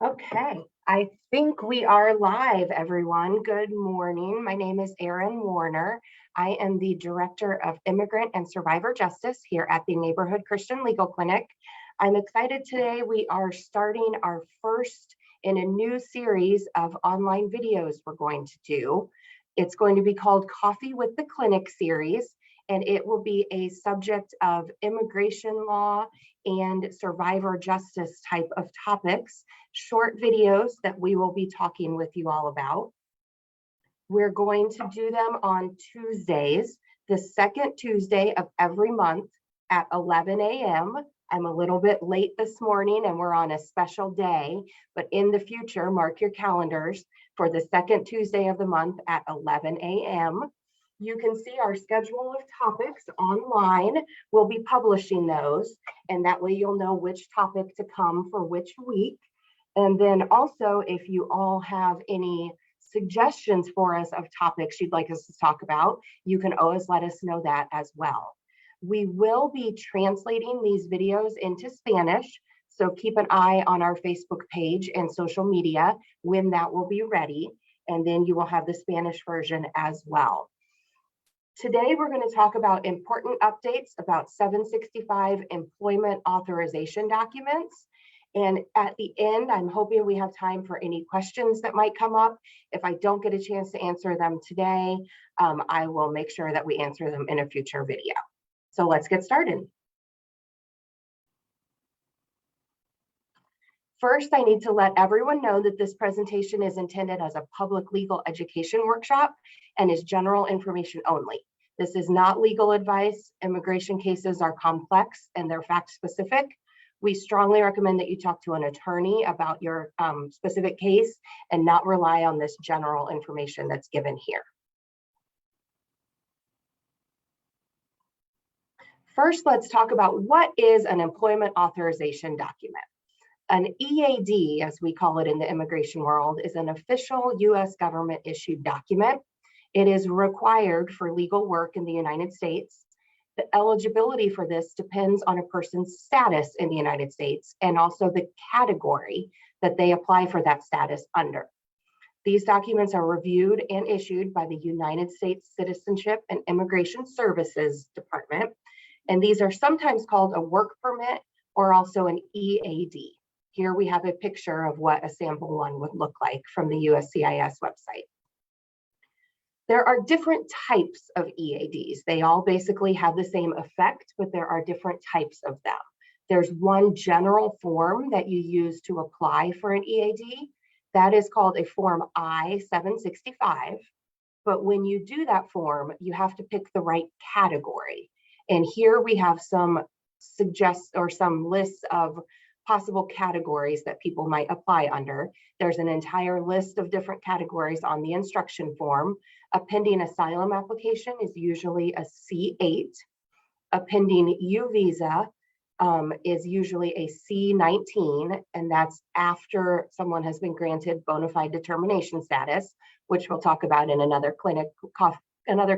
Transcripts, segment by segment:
Okay, I think we are live, everyone. Good morning. My name is Erin Warner. I am the Director of Immigrant and Survivor Justice here at the Neighborhood Christian Legal Clinic. I'm excited today. We are starting our first in a new series of online videos we're going to do. It's going to be called Coffee with the Clinic series, and it will be a subject of immigration law and survivor justice type of topics, short videos that we will be talking with you all about. We're going to do them on Tuesdays, the second Tuesday of every month at 11 a.m. I'm a little bit late this morning and we're on a special day, but in the future, mark your calendars for the second Tuesday of the month at 11 a.m. You can see our schedule of topics online. We'll be publishing those, and that way you'll know which topic to come for which week. And then also, if you all have any suggestions for us of topics you'd like us to talk about, you can always let us know that as well. We will be translating these videos into Spanish, so keep an eye on our Facebook page and social media when that will be ready, and then you will have the Spanish version as well. Today, we're going to talk about important updates about 765 employment authorization documents. And at the end, I'm hoping we have time for any questions that might come up. If I don't get a chance to answer them today, I will make sure that we answer them in a future video. So let's get started. First, I need to let everyone know that this presentation is intended as a public legal education workshop and is general information only. This is not legal advice. Immigration cases are complex and they're fact specific. We strongly recommend that you talk to an attorney about your specific case and not rely on this general information that's given here. First, let's talk about what is an employment authorization document. An EAD, as we call it in the immigration world, is an official U.S. government issued document. It is required for legal work in the United States. The eligibility for this depends on a person's status in the United States and also the category that they apply for that status under. These documents are reviewed and issued by the United States Citizenship and Immigration Services Department, and these are sometimes called a work permit or also an EAD. Here we have a picture of what a sample one would look like from the USCIS website. There are different types of EADs. They all basically have the same effect, but there are different types of them. There's one general form that you use to apply for an EAD. That is called a form I-765. But when you do that form, you have to pick the right category. And here we have some lists of possible categories that people might apply under. There's an entire list of different categories on the instruction form. A pending asylum application is usually a C8. A pending U visa is usually a C19, and that's after someone has been granted bona fide determination status, which we'll talk about in another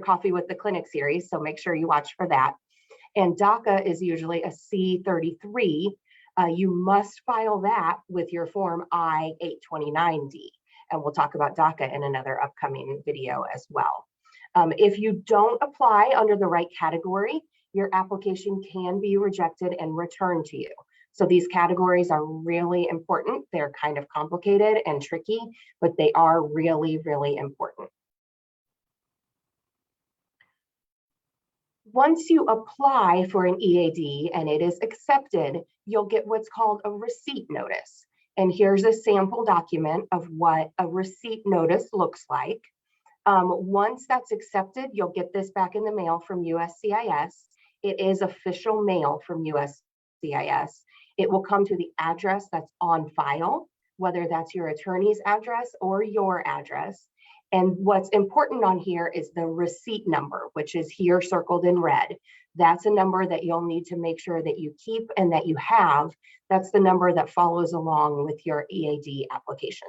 Coffee with the Clinic series, so make sure you watch for that. And DACA is usually a C33. You must file that with your form I-829D, and we'll talk about DACA in another upcoming video as well. If you don't apply under the right category, your application can be rejected and returned to you. So these categories are really important. They're kind of complicated and tricky, but they are really, really important. Once you apply for an EAD and it is accepted, you'll get what's called a receipt notice. And here's a sample document of what a receipt notice looks like. Once that's accepted, you'll get this back in the mail from USCIS. It is official mail from USCIS. It will come to the address that's on file, whether that's your attorney's address or your address. And what's important on here is the receipt number, which is here circled in red. That's a number that you'll need to make sure that you keep and that you have. That's the number that follows along with your EAD application.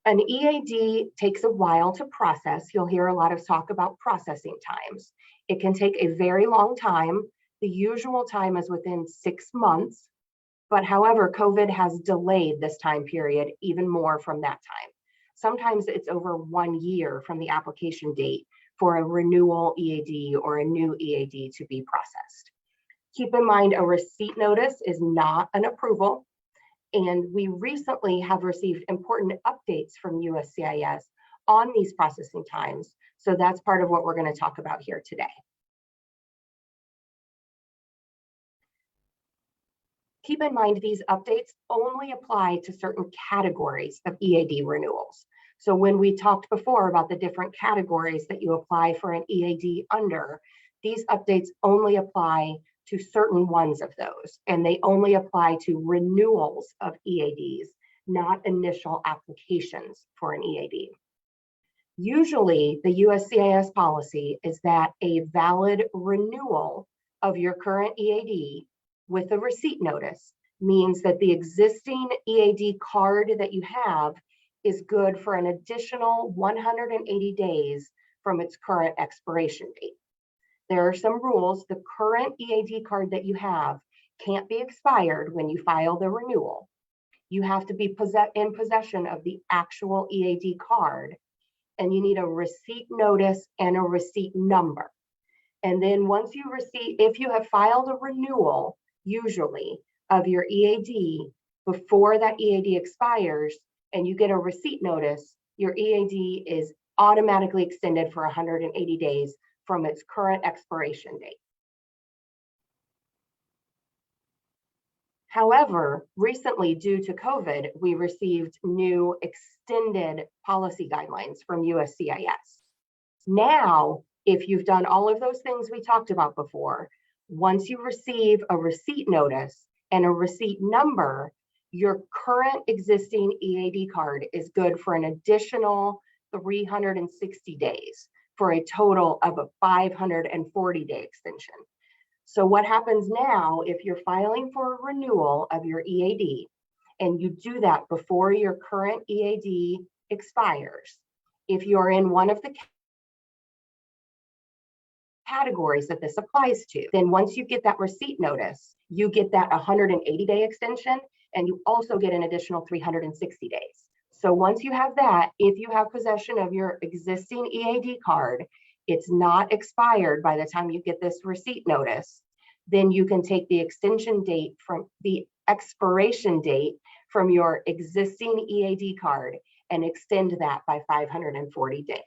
An EAD takes a while to process. You'll hear a lot of talk about processing times. It can take a very long time. The usual time is within 6 months, but however, COVID has delayed this time period even more from that time. Sometimes it's over 1 year from the application date for a renewal EAD or a new EAD to be processed. Keep in mind, a receipt notice is not an approval, and we recently have received important updates from USCIS on these processing times, so that's part of what we're going to talk about here today. Keep in mind, these updates only apply to certain categories of EAD renewals. So when we talked before about the different categories that you apply for an EAD under, these updates only apply to certain ones of those, and they only apply to renewals of EADs, not initial applications for an EAD. Usually, the USCIS policy is that a valid renewal of your current EAD with a receipt notice means that the existing EAD card that you have is good for an additional 180 days from its current expiration date. There are some rules. The current EAD card that you have can't be expired when you file the renewal. You have to be in possession of the actual EAD card, and you need a receipt notice and a receipt number. And then once you receive, if you have filed a renewal, usually of your EAD before that EAD expires, and you get a receipt notice, your EAD is automatically extended for 180 days from its current expiration date. However, recently, due to COVID, we received new extended policy guidelines from USCIS. Now, if you've done all of those things we talked about before, once you receive a receipt notice and a receipt number, your current existing EAD card is good for an additional 360 days for a total of a 540-day extension. So what happens now, if you're filing for a renewal of your EAD and you do that before your current EAD expires, if you're in one of the categories that this applies to, then once you get that receipt notice, you get that 180-day extension, and you also get an additional 360 days. So once you have that, if you have possession of your existing EAD card, it's not expired by the time you get this receipt notice, then you can take the extension date from the expiration date from your existing EAD card and extend that by 540 days.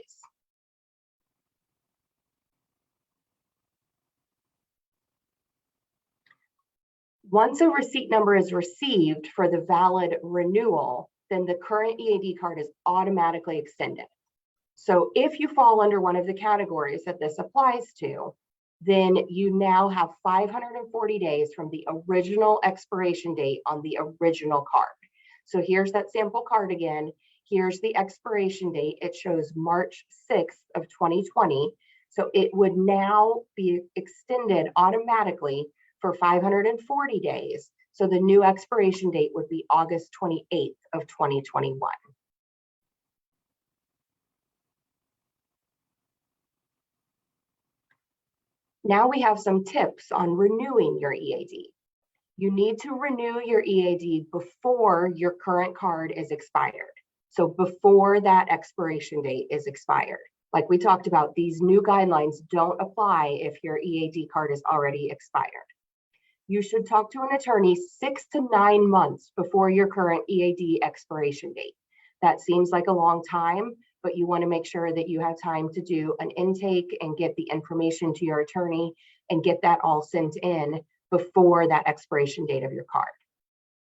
Once a receipt number is received for the valid renewal, then the current EAD card is automatically extended. So if you fall under one of the categories that this applies to, then you now have 540 days from the original expiration date on the original card. So here's that sample card again. Here's the expiration date. It shows March 6th of 2020. So it would now be extended automatically for 540 days. So the new expiration date would be August 28th of 2021. Now we have some tips on renewing your EAD. You need to renew your EAD before your current card is expired. So before that expiration date is expired. Like we talked about, these new guidelines don't apply if your EAD card is already expired. You should talk to an attorney 6 to 9 months before your current EAD expiration date. That seems like a long time, but you want to make sure that you have time to do an intake and get the information to your attorney and get that all sent in before that expiration date of your card.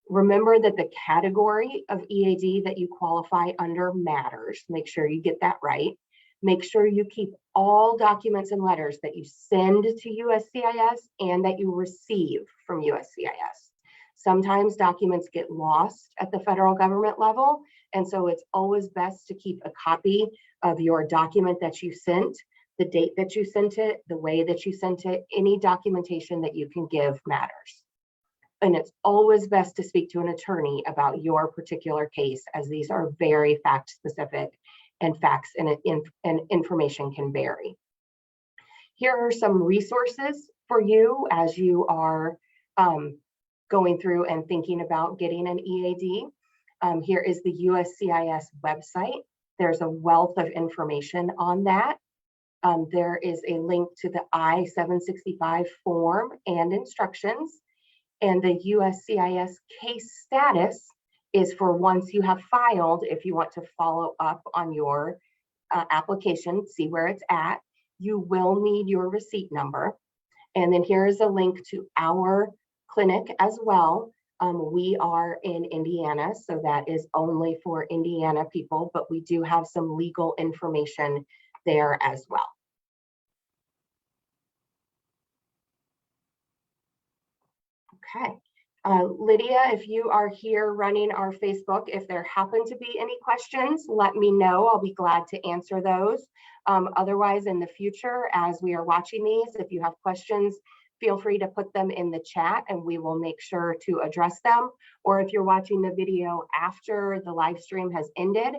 Remember that the category of EAD that you qualify under matters. Make sure you get that right. Make sure you keep all documents and letters that you send to USCIS and that you receive from USCIS. Sometimes documents get lost at the federal government level, and so it's always best to keep a copy of your document that you sent, the date that you sent it, the way that you sent it. Any documentation that you can give matters. And it's always best to speak to an attorney about your particular case, as these are very fact specific and facts and information can vary. Here are some resources for you as you are going through and thinking about getting an EAD. Here is the USCIS website. There's a wealth of information on that. There is a link to the I-765 form and instructions, and the USCIS case status is for once you have filed, if you want to follow up on your application, see where it's at, you will need your receipt number. And then here is a link to our clinic as well. We are in Indiana, so that is only for Indiana people, but we do have some legal information there as well. Okay. Lydia, if you are here running our Facebook, if there happen to be any questions, let me know. I'll be glad to answer those. Otherwise, in the future, as we are watching these, if you have questions, feel free to put them in the chat and we will make sure to address them. Or if you're watching the video after the live stream has ended,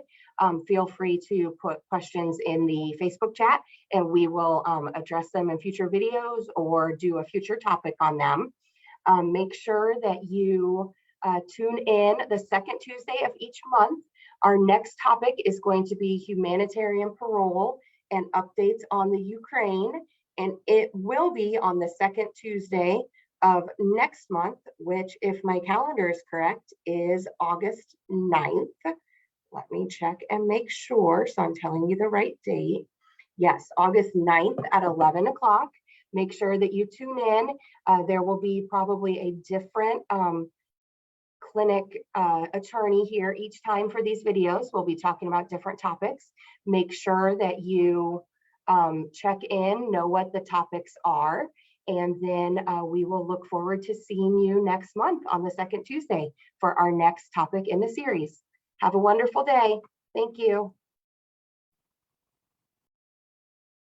feel free to put questions in the Facebook chat and we will address them in future videos or do a future topic on them. Make sure that you tune in the second Tuesday of each month. Our next topic is going to be humanitarian parole and updates on the Ukraine. And it will be on the second Tuesday of next month, which, if my calendar is correct, is August 9th. Let me check and make sure, so I'm telling you the right date. Yes, August 9th at 11 o'clock. Make sure that you tune in. There will be probably a different clinic attorney here each time for these videos. We'll be talking about different topics. Make sure that you check in, know what the topics are, and then we will look forward to seeing you next month on the second Tuesday for our next topic in the series. Have a wonderful day. Thank you.